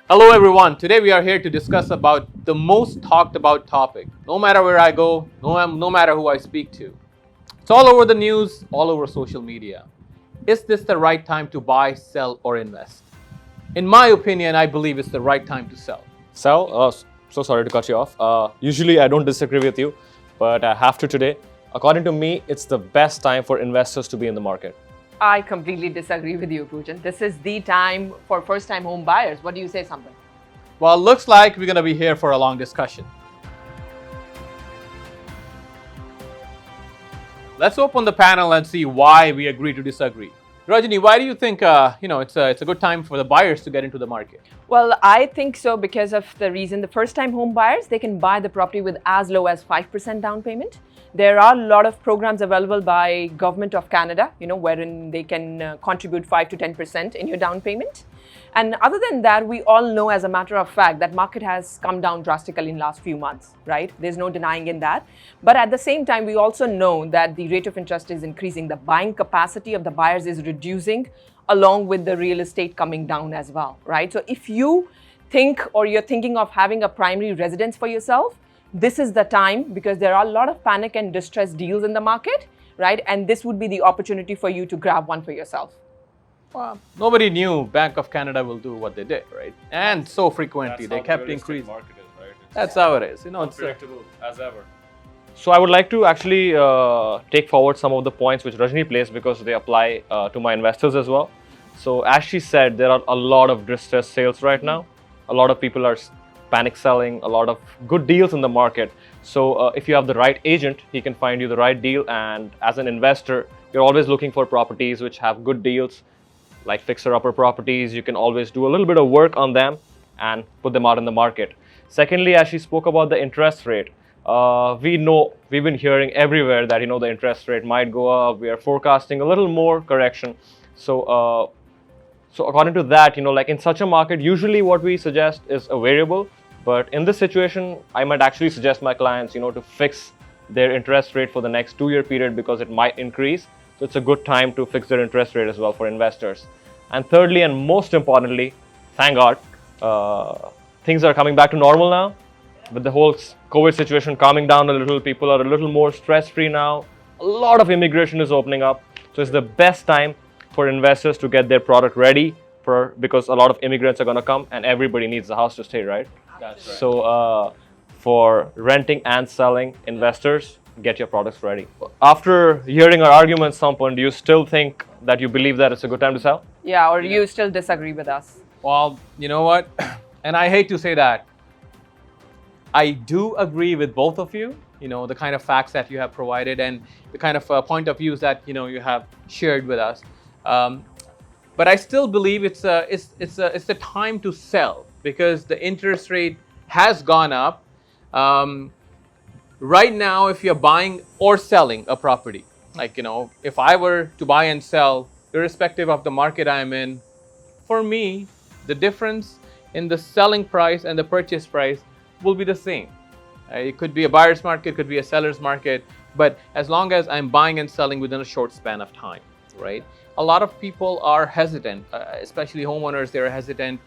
Hello everyone. Today we are here to discuss about the most talked about topic. No matter where I go, no matter who I speak to. It's all over the news, all over social media. Is this the right time to buy, sell or invest? In my opinion, I believe it's the right time to sell. Sal, so sorry to cut you off. Usually I don't disagree with you, but I have to today. According to me, it's the best time for investors to be in the market. I completely disagree with you, Poojan. This is the time for first-time home buyers. What do you say, Sampath? Well, looks like we're going to be here for a long discussion. Let's open the panel and see why we agree to disagree. Rajani, why do you think it's a good time for the buyers to get into the market? Well, I think so because of the reason the first-time home buyers, they can buy the property with as low as 5% down payment. There are a lot of programs available by Government of Canada, wherein they can contribute 5 to 10% in your down payment. And other than that, we all know as a matter of fact that market has come down drastically in last few months, right? There's no denying in that. But at the same time, we also know that the rate of interest is increasing. The buying capacity of the buyers is reducing along with the real estate coming down as well, right? So if you think or you're thinking of having a primary residence for yourself, this is the time because there are a lot of panic and distress deals in the market, right? And this would be the opportunity for you to grab one for yourself. Well, nobody knew Bank of Canada will do what they did, right? And so frequently they kept increasing. Market is, right? That's how it is. It's unpredictable as ever. So I would like to actually take forward some of the points which Rajni placed because they apply to my investors as well. So as she said, there are a lot of distressed sales right now. A lot of people are panic selling, a lot of good deals in the market. So if you have the right agent, he can find you the right deal. And as an investor, you're always looking for properties which have good deals, like fixer-upper properties. You can always do a little bit of work on them and put them out in the market. Secondly, as she spoke about the interest rate, we've been hearing everywhere that the interest rate might go up. We are forecasting a little more correction. So according to that, like in such a market, usually what we suggest is a variable. But in this situation, I might actually suggest my clients, to fix their interest rate for the next 2-year period because it might increase. So it's a good time to fix their interest rate as well for investors. And thirdly, and most importantly, thank God, things are coming back to normal now. With the whole COVID situation calming down a little, people are a little more stress-free now. A lot of immigration is opening up. So it's the best time for investors to get their product ready because a lot of immigrants are going to come and everybody needs a house to stay, right? That's right. So for renting and selling, investors, get your products ready. After hearing our arguments, some point, do you still think that you believe that it's a good time to sell? Yeah, or you still disagree with us? Well, you know what? And I hate to say that. I do agree with both of you, the kind of facts that you have provided and the kind of point of views that, you have shared with us. But I still believe it's the time to sell because the interest rate has gone up. Right now, if you're buying or selling a property, like, if I were to buy and sell, irrespective of the market I'm in, for me, the difference in the selling price and the purchase price will be the same. It could be a buyer's market, could be a seller's market, but as long as I'm buying and selling within a short span of time, right? A lot of people are hesitant, especially homeowners, they're hesitant.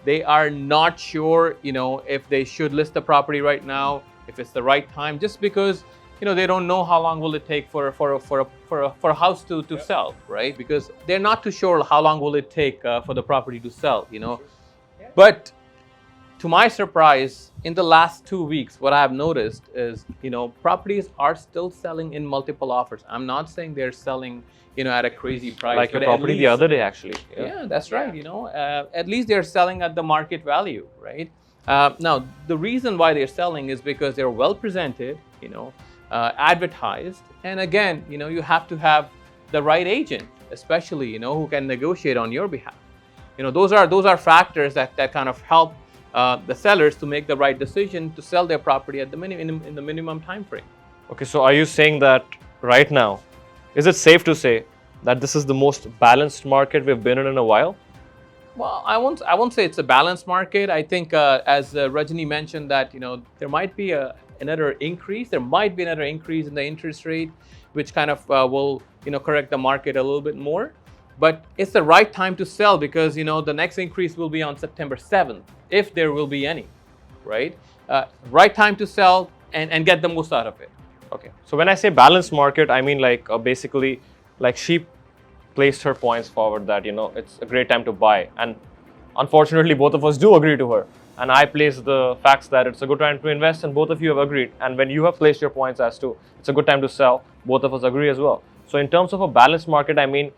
They are not sure, if they should list the property right now, if it's the right time, just because, they don't know how long will it take for a house to sell, right? Because they're not too sure how long will it take for the property to sell, But to my surprise, in the last 2 weeks, what I've noticed is, properties are still selling in multiple offers. I'm not saying they're selling, at a crazy price. Like your property the other day, actually. Yeah, that's right. At least they're selling at the market value, right? Now, the reason why they're selling is because they're well presented, advertised. And again, you have to have the right agent, especially, who can negotiate on your behalf. Those are factors that kind of help the sellers to make the right decision to sell their property at the in the minimum time frame. Okay, so are you saying that right now, is it safe to say that this is the most balanced market we've been in a while? Well, I won't say it's a balanced market. I think as Rajani mentioned that there might be another increase. There might be another increase in the interest rate, which kind of will correct the market a little bit more. but it's the right time to sell because the next increase will be on September 7th, if there will be any, right? Right time to sell and get the most out of it. Okay. So when I say balanced market, I mean like basically like she placed her points forward that it's a great time to buy, and unfortunately both of us do agree to her. And I placed the facts that it's a good time to invest, and both of you have agreed. And when you have placed your points as to it's a good time to sell, both of us agree as well. So in terms of a balanced market, I mean,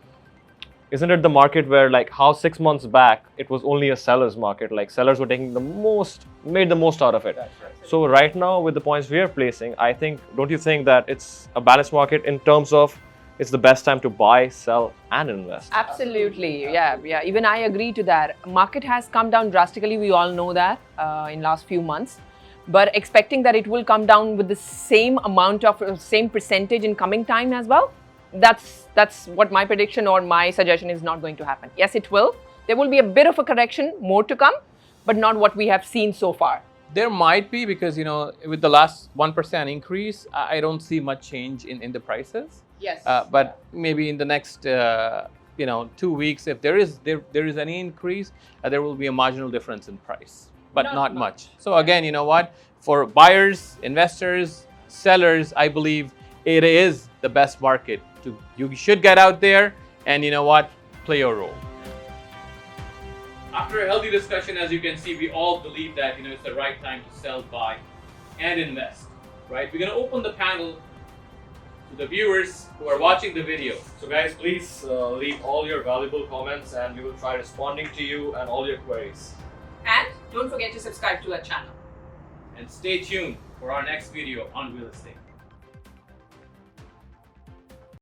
isn't it the market where like how 6 months back it was only a seller's market, like sellers were made the most out of it. That's right. So right now with the points we are placing, I think, don't you think that it's a balanced market in terms of it's the best time to buy, sell and invest? Absolutely. Yeah. Even I agree to that. Market has come down drastically. We all know that in last few months. But expecting that it will come down with the same amount of same percentage in coming time as well, that's what my prediction or my suggestion is not going to happen. Yes, it will. There will be a bit of a correction, more to come, but not what we have seen so far. There might be because with the last 1% increase, I don't see much change in the prices. Yes. But maybe in the next 2 weeks, if there is any increase, there will be a marginal difference in price, but not much. So again, you know what? For buyers, investors, sellers, I believe it is the best market. You should get out there and play your role. After a healthy discussion, as you can see, we all believe that it's the right time to sell, buy, and invest. Right? We're going to open the panel to the viewers who are watching the video. So guys, please leave all your valuable comments and we will try responding to you and all your queries. And don't forget to subscribe to our channel. And stay tuned for our next video on real estate.